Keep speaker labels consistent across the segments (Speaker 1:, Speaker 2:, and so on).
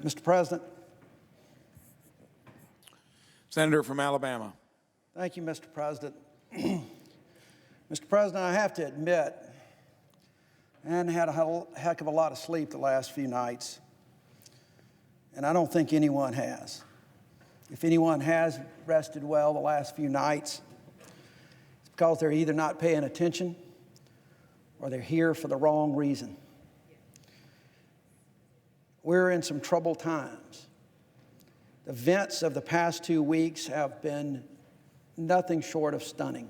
Speaker 1: Mr. President.
Speaker 2: Senator from Alabama.
Speaker 1: Thank you, Mr. President. Mr. President, I have to admit, I hadn't had a heck of a lot of sleep the last few nights, and I don't think anyone has. If anyone has rested well the last few nights, it's because they're either not paying attention or they're here for the wrong reason. We're in some troubled times. The events of the past 2 weeks have been nothing short of stunning.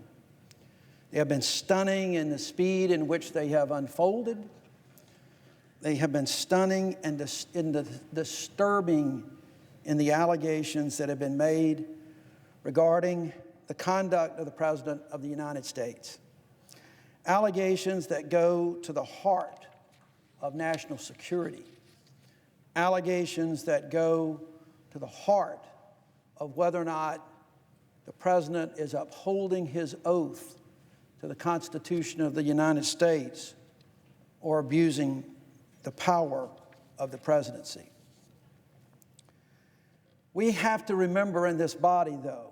Speaker 1: They have been stunning in the speed in which they have unfolded. They have been stunning and disturbing in the allegations that have been made regarding the conduct of the President of the United States. Allegations that go to the heart of national security. Allegations that go to the heart of whether or not the President is upholding his oath to the Constitution of the United States or abusing the power of the presidency. We have to remember in this body, though,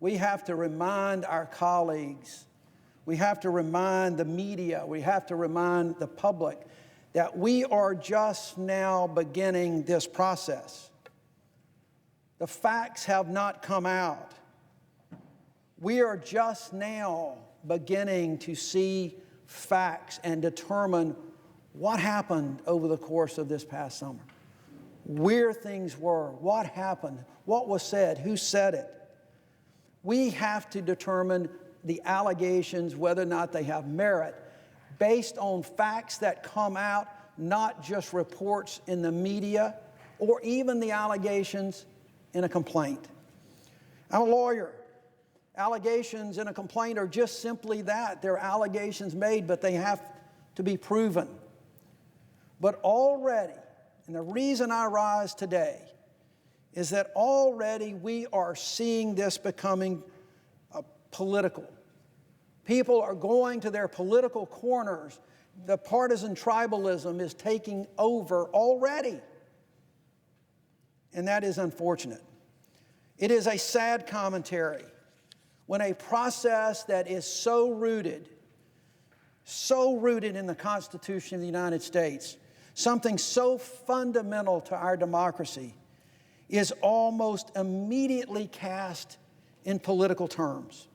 Speaker 1: we have to remind our colleagues, we have to remind the media, we have to remind the public that we are just now beginning this process. The facts have not come out. We are just now beginning to see facts and determine what happened over the course of this past summer. Where things were, what happened, what was said, who said it. We have to determine the allegations, whether or not they have merit, based on facts that come out, not just reports in the media or even the allegations in a complaint. I'm a lawyer. Allegations in a complaint are just simply that. They're allegations made, but they have to be proven. But already, and the reason I rise today is that already we are seeing this becoming political. People are going to their political corners. The partisan tribalism is taking over already. And that is unfortunate. It is a sad commentary when a process that is so rooted in the Constitution of the United States, something so fundamental to our democracy, is almost immediately cast in political terms.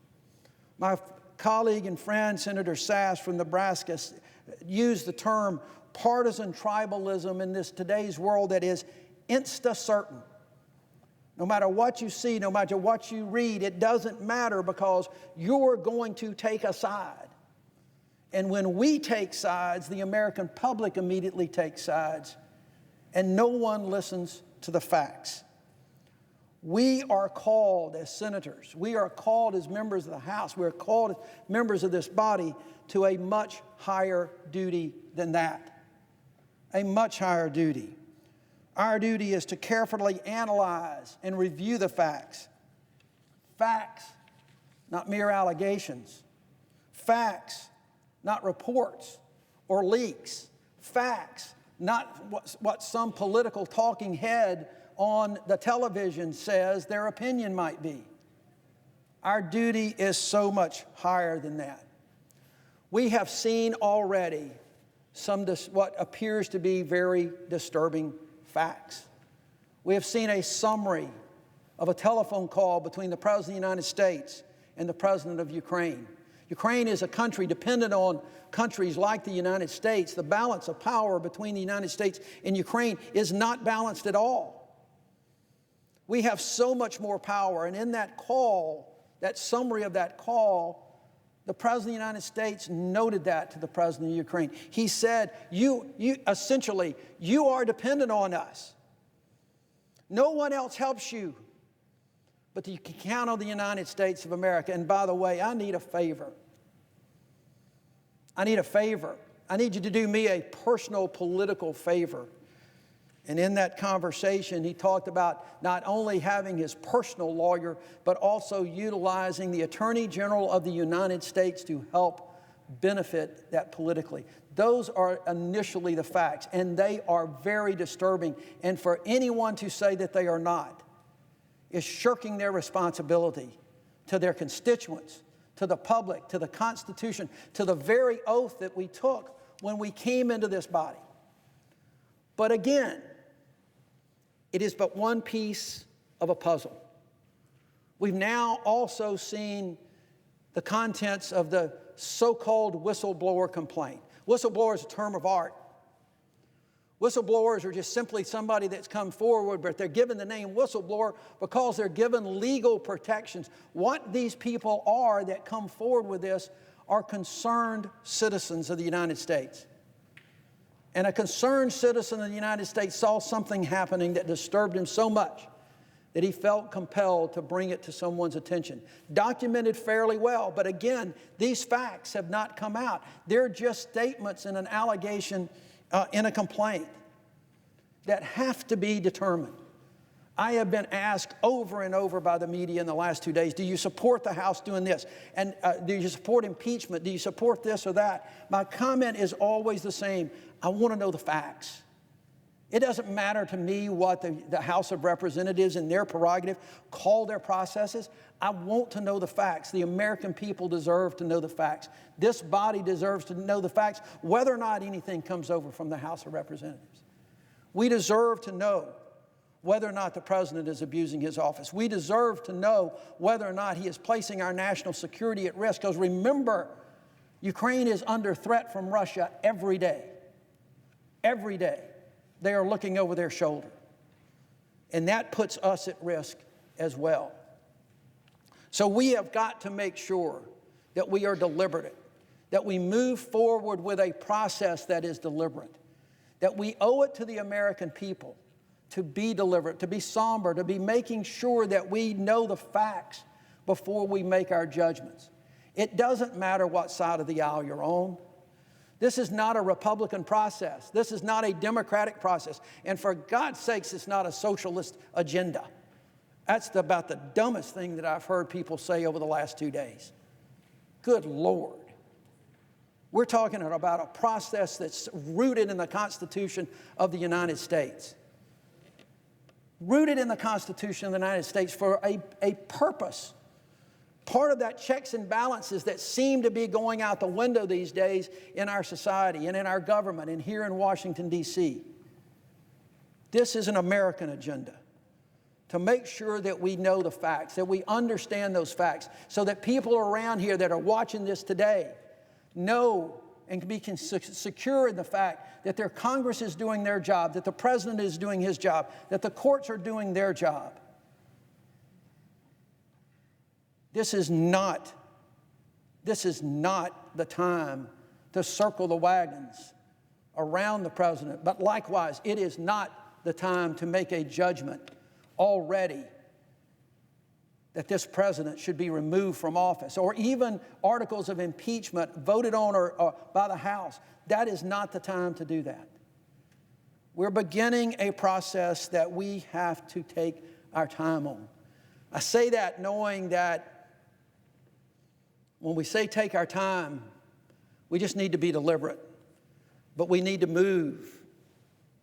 Speaker 1: My colleague and friend, Senator Sass from Nebraska, used the term partisan tribalism in this today's world that is insta-certain. No matter what you see, no matter what you read, it doesn't matter because you're going to take a side. And when we take sides, the American public immediately takes sides, and no one listens to the facts. We are called as senators, we are called as members of the House, we are called as members of this body to a much higher duty than that. A much higher duty. Our duty is to carefully analyze and review the facts. Facts, not mere allegations. Facts, not reports or leaks. Facts, not what some political talking head on the television says their opinion might be. Our duty is so much higher than that. We have seen already what appears to be very disturbing facts. We have seen a summary of a telephone call between the President of the United States and the President of Ukraine. Ukraine is a country dependent on countries like the United States. The balance of power between the United States and Ukraine is not balanced at all. We have so much more power, and in that call, that summary of that call, the President of the United States noted that to the President of Ukraine. He said, essentially, you are dependent on us. No one else helps you, but you can count on the United States of America. And by the way, I need a favor. I need a favor. I need you to do me a personal political favor. And in that conversation, he talked about not only having his personal lawyer, but also utilizing the Attorney General of the United States to help benefit that politically. Those are initially the facts, and they are very disturbing. And for anyone to say that they are not is shirking their responsibility to their constituents, to the public, to the Constitution, to the very oath that we took when we came into this body. But again, it is but one piece of a puzzle. We've now also seen the contents of the so-called whistleblower complaint. Whistleblower is a term of art. Whistleblowers are just simply somebody that's come forward, but they're given the name whistleblower because they're given legal protections. What these people are that come forward with this are concerned citizens of the United States. And a concerned citizen of the United States saw something happening that disturbed him so much that he felt compelled to bring it to someone's attention. Documented fairly well, but again, these facts have not come out. They're just statements in an allegation in a complaint that have to be determined. I have been asked over and over by the media in the last 2 days, do you support the House doing this? And do you support impeachment? Do you support this or that? My comment is always the same. I want to know the facts. It doesn't matter to me what the House of Representatives and their prerogative call their processes. I want to know the facts. The American people deserve to know the facts. This body deserves to know the facts, whether or not anything comes over from the House of Representatives. We deserve to know whether or not the president is abusing his office. We deserve to know whether or not he is placing our national security at risk. Because remember, Ukraine is under threat from Russia every day. Every day. They are looking over their shoulder. And that puts us at risk as well. So we have got to make sure that we are deliberate, that we move forward with a process that is deliberate, that we owe it to the American people to be deliberate, to be somber, to be making sure that we know the facts before we make our judgments. It doesn't matter what side of the aisle you're on. This is not a Republican process. This is not a Democratic process. And for God's sakes, it's not a socialist agenda. That's about the dumbest thing that I've heard people say over the last 2 days. Good Lord. We're talking about a process that's rooted in the Constitution of the United States. Rooted in the Constitution of the United States for a purpose. Part of that checks and balances that seem to be going out the window these days in our society and in our government and here in Washington, D.C. This is an American agenda to make sure that we know the facts, that we understand those facts, so that people around here that are watching this today know and can be secure in the fact that their Congress is doing their job, that the president is doing his job, that the courts are doing their job. This is not the time to circle the wagons around the president. But likewise, it is not the time to make a judgment already that this president should be removed from office, or even articles of impeachment voted on or by the House. That is not the time to do that. We're beginning a process that we have to take our time on. I say that knowing that when we say take our time, we just need to be deliberate, but we need to move.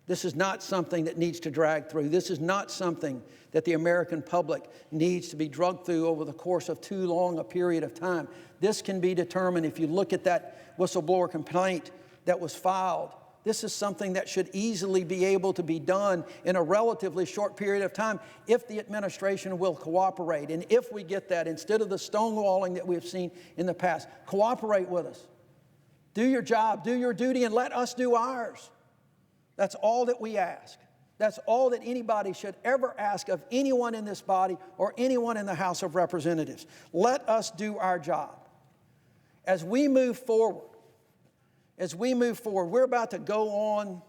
Speaker 1: This is not something that needs to drag through. This is not something that the American public needs to be drugged through over the course of too long a period of time. This can be determined if you look at that whistleblower complaint that was filed. This is something that should easily be able to be done in a relatively short period of time if the administration will cooperate. And if we get that, instead of the stonewalling that we've seen in the past, cooperate with us. Do your job, do your duty, and let us do ours. That's all that we ask. That's all that anybody should ever ask of anyone in this body or anyone in the House of Representatives. Let us do our job. As we move forward, we're about to go on.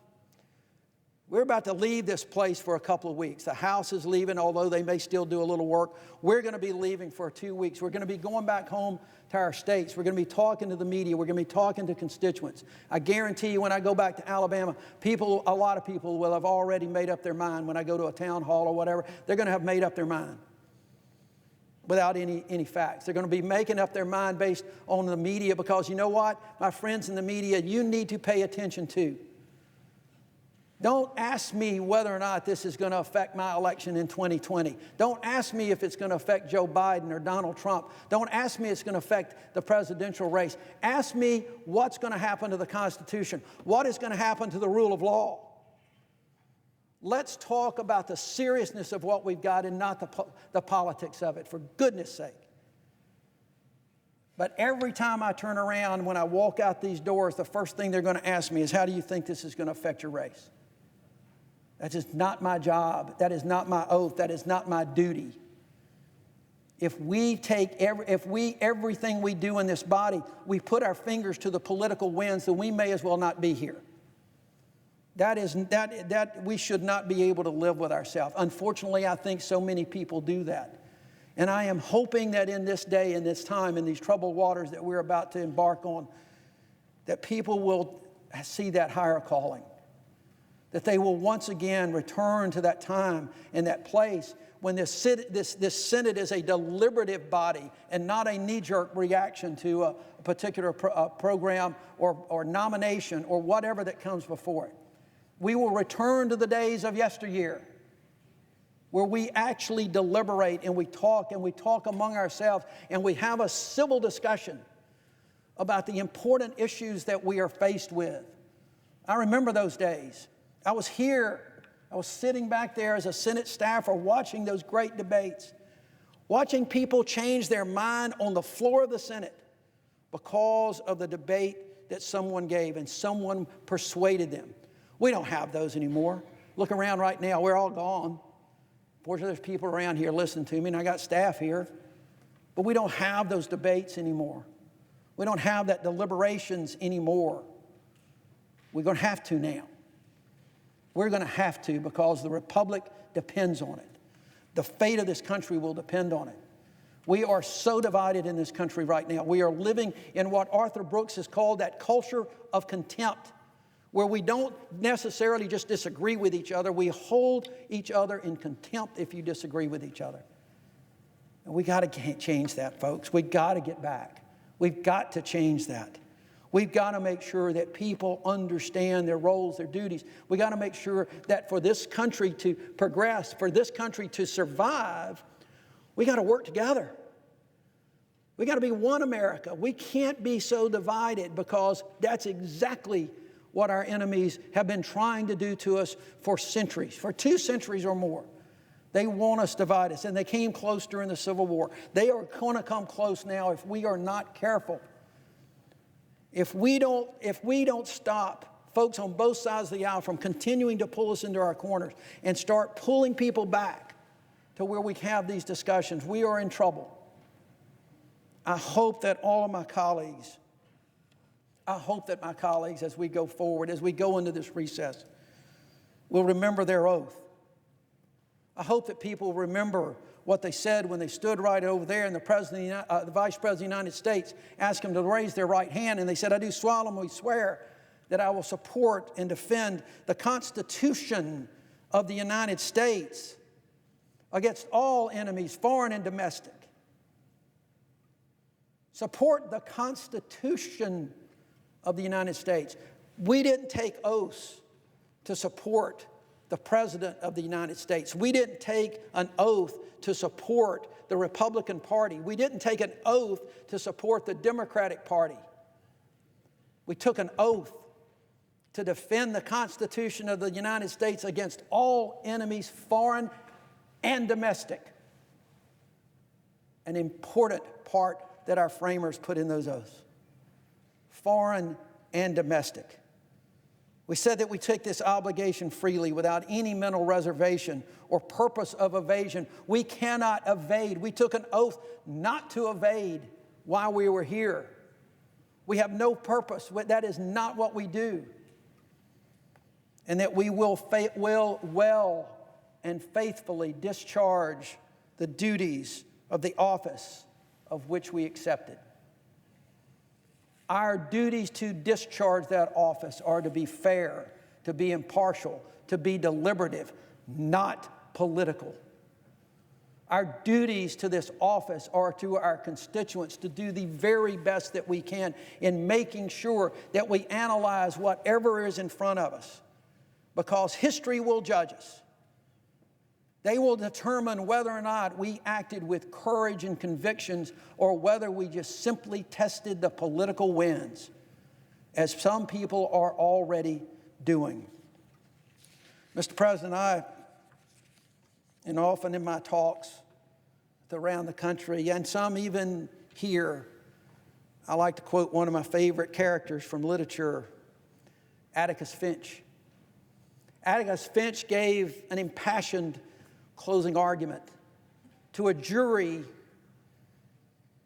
Speaker 1: We're about to leave this place for a couple of weeks. The House is leaving, although they may still do a little work. We're going to be leaving for 2 weeks. We're going to be going back home to our states. We're going to be talking to the media. We're going to be talking to constituents. I guarantee you when I go back to Alabama, a lot of people will have already made up their mind when I go to a town hall or whatever. They're going to have made up their mind. without any facts. They're going to be making up their mind based on the media, because you know what, my friends in the media, you need to pay attention to. Don't ask me whether or not this is going to affect my election in 2020. Don't ask me if it's going to affect Joe Biden or Donald Trump. Don't ask me if it's going to affect the presidential race. Ask me what's going to happen to the Constitution. What is going to happen to the rule of law? Let's talk about the seriousness of what we've got and not the politics of it, for goodness sake. But every time I turn around, when I walk out these doors, the first thing they're going to ask me is, how do you think this is going to affect your race? That is not my job. That is not my oath. That is not my duty. If we take everything we do in this body, we put our fingers to the political winds, then we may as well not be here. That we should not be able to live with ourselves. Unfortunately, I think so many people do that. And I am hoping that in this day, in this time, in these troubled waters that we're about to embark on, that people will see that higher calling. That they will once again return to that time and that place when this Senate is a deliberative body and not a knee-jerk reaction to a particular program or nomination or whatever that comes before it. We will return to the days of yesteryear, where we actually deliberate and we talk among ourselves, and we have a civil discussion about the important issues that we are faced with. I remember those days. I was here. I was sitting back there as a Senate staffer watching those great debates, watching people change their mind on the floor of the Senate because of the debate that someone gave and someone persuaded them. We don't have those anymore. Look around right now. We're all gone. Fortunately, there's people around here listening to me, and I got staff here. But we don't have those debates anymore. We don't have that deliberations anymore. We're going to have to now. We're going to have to, because the republic depends on it. The fate of this country will depend on it. We are so divided in this country right now. We are living in what Arthur Brooks has called that culture of contempt, where we don't necessarily just disagree with each other. We hold each other in contempt if you disagree with each other. And we got to change that, folks. We've got to get back. We've got to change that. We've got to make sure that people understand their roles, their duties. We've got to make sure that for this country to progress, for this country to survive, we got to work together. We got to be one America. We can't be so divided, because that's exactly what our enemies have been trying to do to us for centuries, for 2 centuries or more. They want us to divide us, and they came close during the Civil War. They are going to come close now if we are not careful. If we don't stop folks on both sides of the aisle from continuing to pull us into our corners and start pulling people back to where we have these discussions, we are in trouble. I hope that all of my colleagues, as we go forward, as we go into this recess, will remember their oath. I hope that people remember what they said when they stood right over there, and the Vice President of the United States asked them to raise their right hand, and they said, "I do solemnly swear that I will support and defend the Constitution of the United States against all enemies, foreign and domestic." Support the Constitution of the United States. We didn't take oaths to support the President of the United States. We didn't take an oath to support the Republican Party. We didn't take an oath to support the Democratic Party. We took an oath to defend the Constitution of the United States against all enemies, foreign and domestic. An important part that our framers put in those oaths. Foreign and domestic. We said that we take this obligation freely without any mental reservation or purpose of evasion. We cannot evade. We took an oath not to evade while we were here. We have no purpose. That is not what we do. And that we will well and faithfully discharge the duties of the office of which we accepted. Our duties to discharge that office are to be fair, to be impartial, to be deliberative, not political. Our duties to this office are to our constituents to do the very best that we can in making sure that we analyze whatever is in front of us, because history will judge us. They will determine whether or not we acted with courage and convictions or whether we just simply tested the political winds, as some people are already doing. Mr. President, and often in my talks around the country, and some even here, I like to quote one of my favorite characters from literature, Atticus Finch. Atticus Finch gave an impassioned closing argument to a jury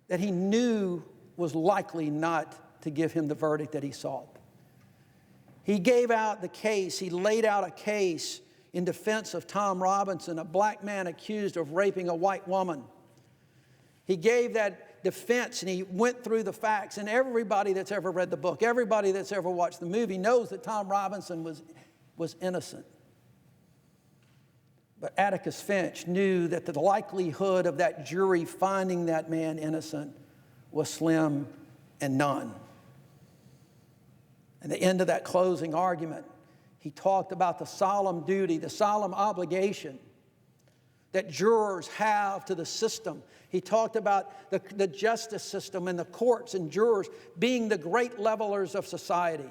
Speaker 1: that he knew was likely not to give him the verdict that he sought. He gave out the case, he laid out a case in defense of Tom Robinson, a black man accused of raping a white woman. He gave that defense and he went through the facts, and everybody that's ever read the book, everybody that's ever watched the movie knows that Tom Robinson was innocent. But Atticus Finch knew that the likelihood of that jury finding that man innocent was slim and none. At the end of that closing argument, he talked about the solemn duty, the solemn obligation that jurors have to the system. He talked about the justice system and the courts and jurors being the great levelers of society,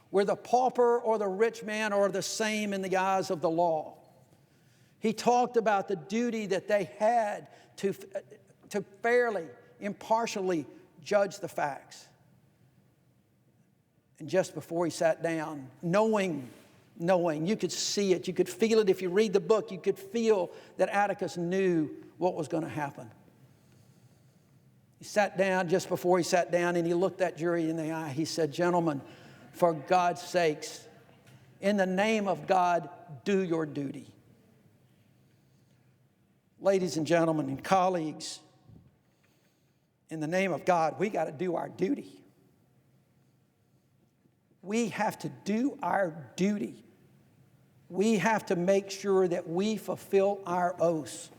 Speaker 1: where the pauper or the rich man are the same in the eyes of the law. He talked about the duty that they had to fairly, impartially judge the facts. And just before he sat down, knowing, you could see it, you could feel it. If you read the book, you could feel that Atticus knew what was going to happen. He sat down, just before he sat down, and he looked that jury in the eye. He said, "Gentlemen, for God's sakes, in the name of God, do your duty." Ladies and gentlemen and colleagues, in the name of God, we got to do our duty. We have to do our duty. We have to make sure that we fulfill our oaths,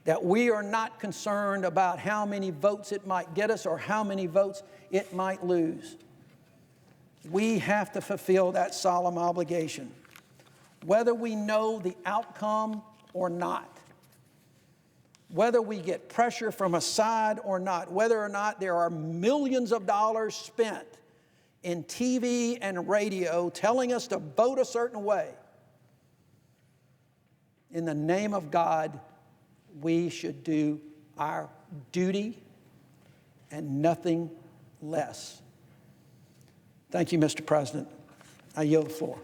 Speaker 1: that we are not concerned about how many votes it might get us or how many votes it might lose. We have to fulfill that solemn obligation, whether we know the outcome or not, whether we get pressure from a side or not, whether or not there are millions of dollars spent in TV and radio telling us to vote a certain way. In the name of God, we should do our duty and nothing less. Thank you, Mr. President. I yield the floor.